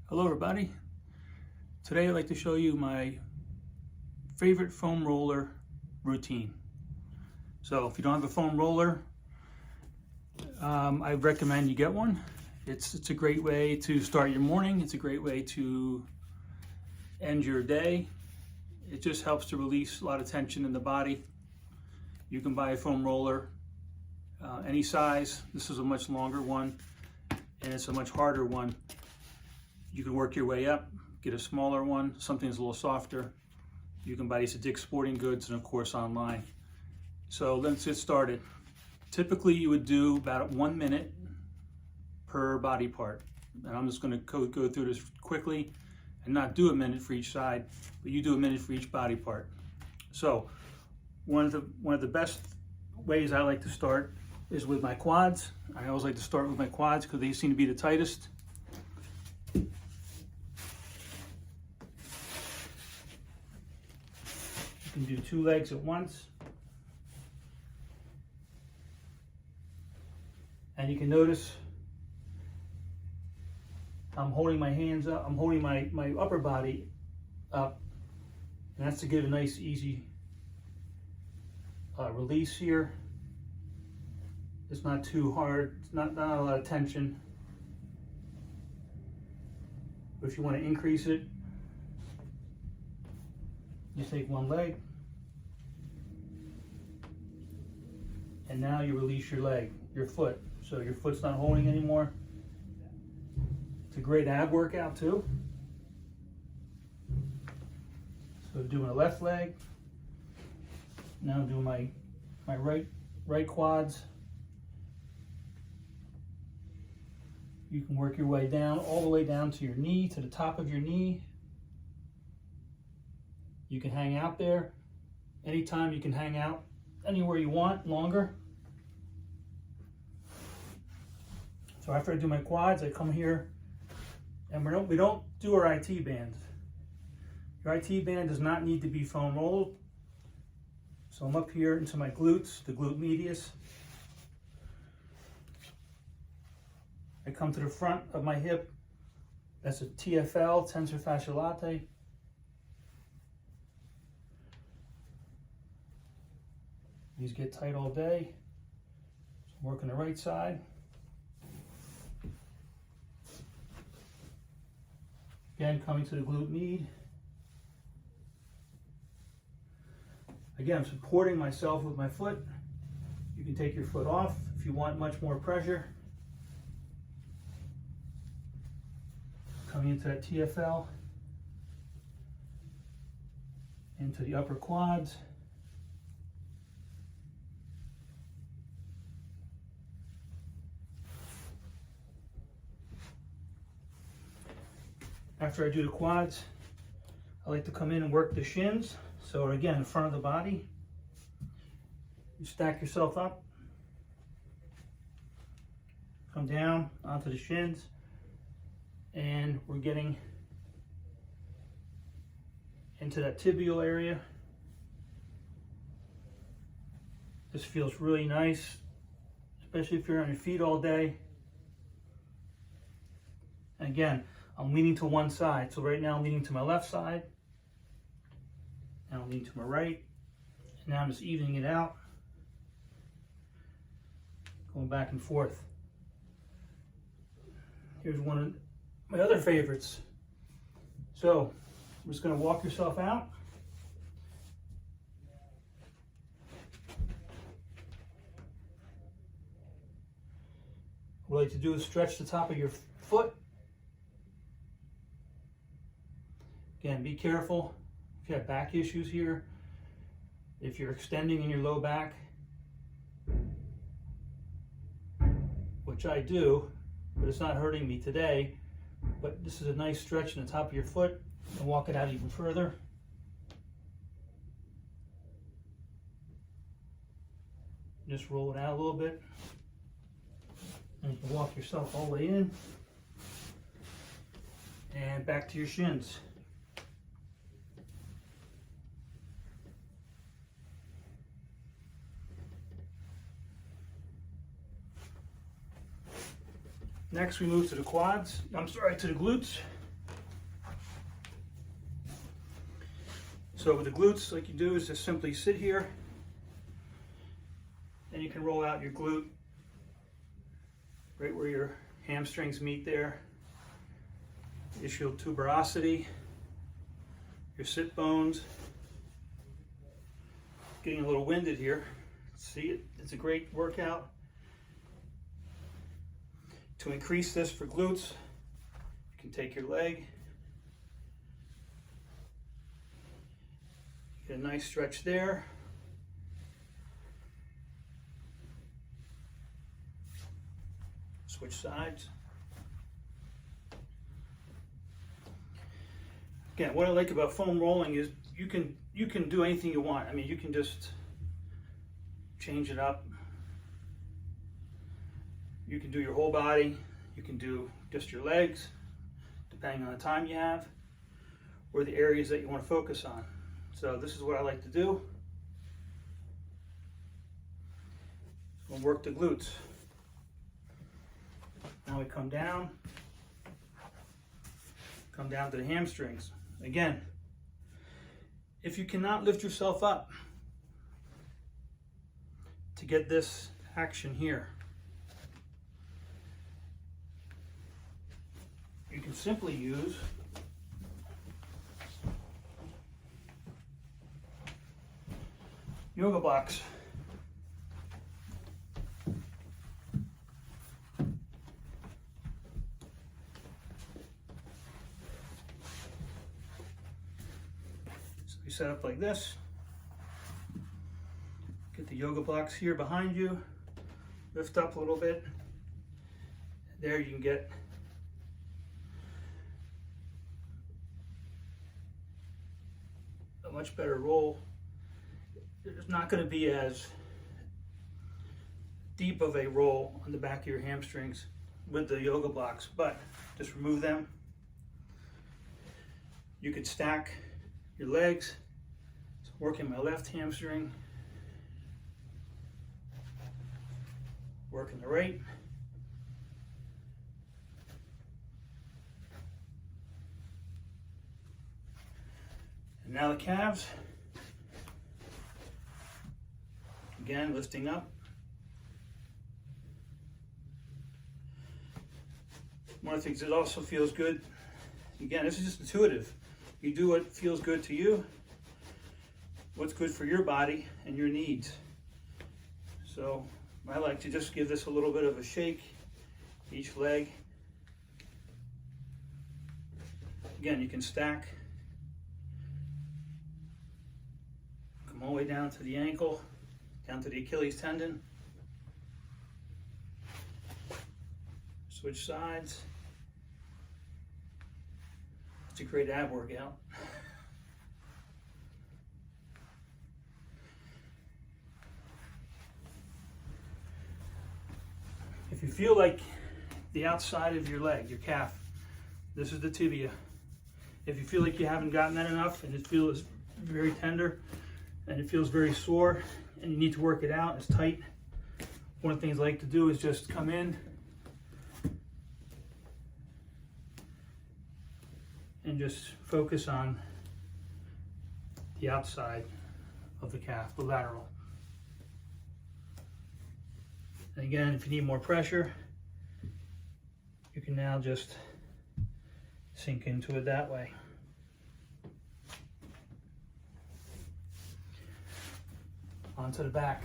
Hello everybody. Today I'd like to show you my favorite foam roller routine. So if you don't have a foam roller, I recommend you get one. It's a great way to start your morning. It's a great way to end your day. It just helps to release a lot of tension in the body. You can buy a foam roller any size. This is a much longer one and it's a much harder one. You can work your way up, get a smaller one, something that's a little softer. You can buy these at Dick's Sporting Goods and of course online. So let's get started. Typically you would do about 1 minute per body part. And I'm just going to go through this quickly and not do a minute for each side, but you do a minute for each body part. So one of the best ways I like to start is with my quads. I always like to start with my quads because they seem to be the tightest. You can do 2 legs at once. And you can notice I'm holding my hands up, I'm holding my upper body up. And that's to get a nice easy release here. It's not too hard, it's not a lot of tension. But if you want to increase it, you take 1 leg. And now you release your leg, your foot. So your foot's not holding anymore. It's a great ab workout too. So doing a left leg. Now I'm doing my right quads. You can work your way down, all the way down to your knee, to the top of your knee. You can hang out there. Anytime you can hang out anywhere you want, longer. So after I do my quads, I come here, and we don't do our IT bands. Your IT band does not need to be foam rolled. So I'm up here into my glutes, the glute medius. I come to the front of my hip. That's a TFL, tensor fasciae latae. These get tight all day. So I'm working the right side. Again, coming to the glute med. Again, I'm supporting myself with my foot. You can take your foot off if you want much more pressure. Coming into that TFL, into the upper quads. After I do the quads, I like to come in and work the shins. So again, in front of the body, you stack yourself up, come down onto the shins, and we're getting into that tibial area. This feels really nice, especially if you're on your feet all day. And again, I'm leaning to one side. So right now I'm leaning to my left side. Now I'm leaning to my right. And now I'm just evening it out. Going back and forth. Here's one of my other favorites. So I'm just going to walk yourself out. What I like to do is stretch the top of your foot. Again, be careful if you have back issues here. If you're extending in your low back, which I do, but it's not hurting me today. But this is a nice stretch in the top of your foot, and walk it out even further. Just roll it out a little bit. And you can walk yourself all the way in. And back to your shins. Next we move to the quads. I'm sorry, to the glutes. So with the glutes, like you do is just simply sit here, and you can roll out your glute right where your hamstrings meet there. Ischial tuberosity, your sit bones. Getting a little winded here. See it? It's a great workout. To increase this for glutes, you can take your leg, get a nice stretch there. Switch sides. Again, what I like about foam rolling is you can do anything you want. I mean, you can just change it up. You can do your whole body. You can do just your legs, depending on the time you have, or the areas that you want to focus on. So this is what I like to do. We'll work the glutes. Now we come down to the hamstrings. Again, if you cannot lift yourself up to get this action here, you can simply use yoga blocks. Set up like this. Get the yoga blocks here behind you. Lift up a little bit. There you can get a much better roll. There's not going to be as deep of a roll on the back of your hamstrings with the yoga blocks, but just remove them. You could stack your legs. So working my left hamstring, working the right. And now the calves. Again, lifting up. One of the things that also feels good, again, this is just intuitive. You do what feels good to you, what's good for your body and your needs. So I like to just give this a little bit of a shake, each leg. Again, you can stack. Come all the way down to the ankle, down to the Achilles tendon. Switch sides. It's a great ab workout. If you feel like the outside of your leg, your calf, this is the tibia. If you feel like you haven't gotten that enough and it feels very tender and it feels very sore and you need to work it out, it's tight, one of the things I like to do is just come in and just focus on the outside of the calf, the lateral. And again, if you need more pressure, you can now just sink into it that way. Onto the back.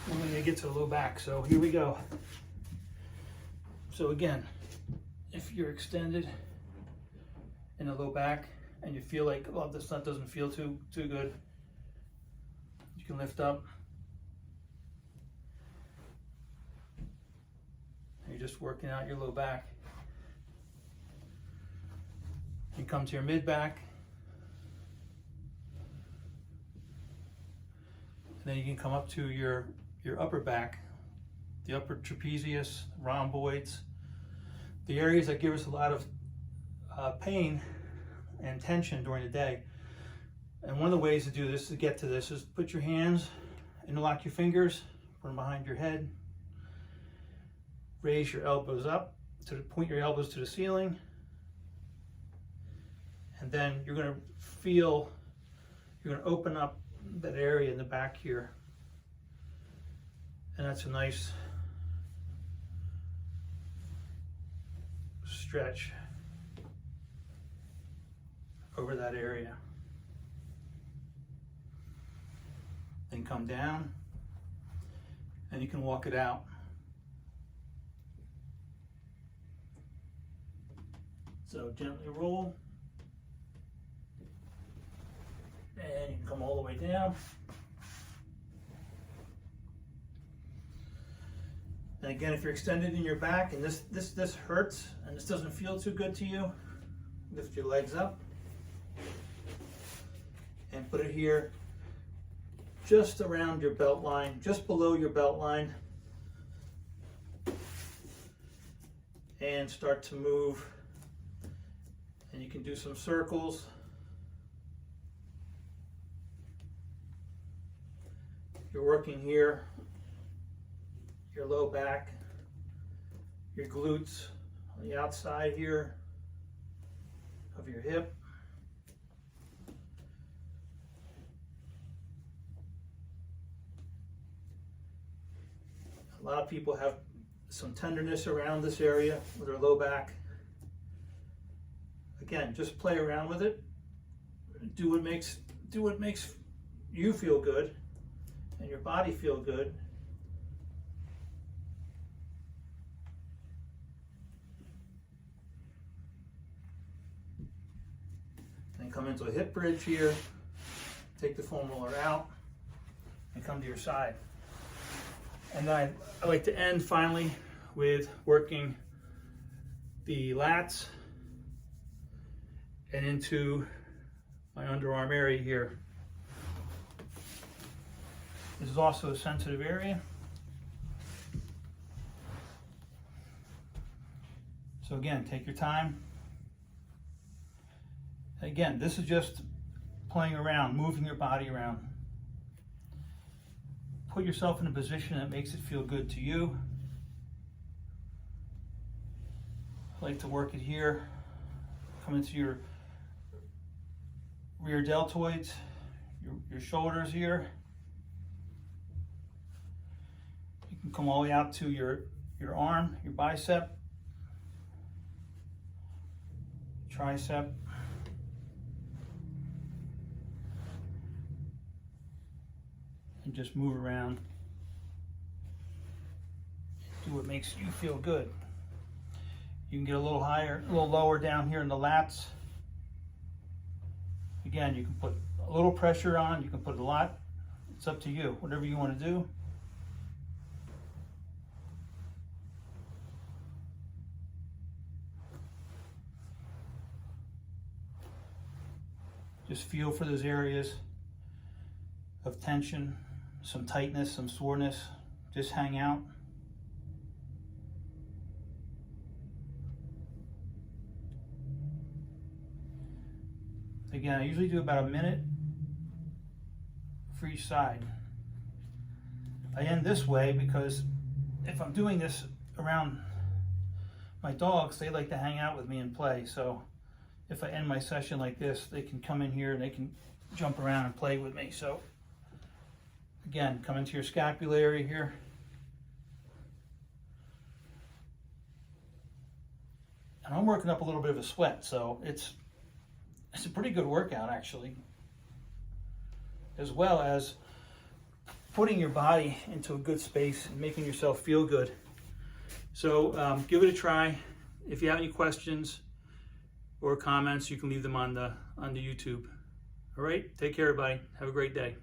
We're going to get to the low back, so here we go. So again, if you're extended in the low back and you feel like, oh, this nut doesn't feel too good, you can lift up. And you're just working out your low back. You come to your mid back. And then you can come up to your upper back, the upper trapezius, rhomboids, the areas that give us a lot of pain and tension during the day. And one of the ways to do this, to get to this, is put your hands, interlock your fingers from behind your head, raise your elbows up, point your elbows to the ceiling, And then you're going to feel, you're going to open up that area in the back here. And that's a nice stretch over that area. Then come down and you can walk it out. So gently roll, and you can come all the way down. And again, if you're extended in your back and this hurts and this doesn't feel too good to you, lift your legs up and put it here just around your belt line, just below your belt line, and start to move. And you can do some circles. You're working here, your low back, your glutes on the outside here of your hip. A lot of people have some tenderness around this area with their low back. Again, just play around with it. Do what makes you feel good and your body feel good. Then come into a hip bridge here. Take the foam roller out and come to your side. And I like to end finally with working the lats and into my underarm area here. This is also a sensitive area. So again, take your time. Again, this is just playing around, moving your body around. Put yourself in a position that makes it feel good to you. I like to work it here. Come into your rear deltoids, your shoulders here. You can come all the way out to your arm, your bicep, tricep. And just move around. Do what makes you feel good. You can get a little higher, a little lower down here in the lats. Again, you can put a little pressure on, you can put a lot. It's up to you, whatever you want to do. Just feel for those areas of tension, some tightness, some soreness. Just hang out. Again, I usually do about a minute for each side. I end this way because if I'm doing this around my dogs, they like to hang out with me and play. So if I end my session like this, they can come in here and they can jump around and play with me. So again, come into your scapulary here. And I'm working up a little bit of a sweat, so it's a pretty good workout actually, as well as putting your body into a good space and making yourself feel good. So give it a try. If you have any questions or comments, you can leave them on the YouTube. All right, take care everybody. Have a great day.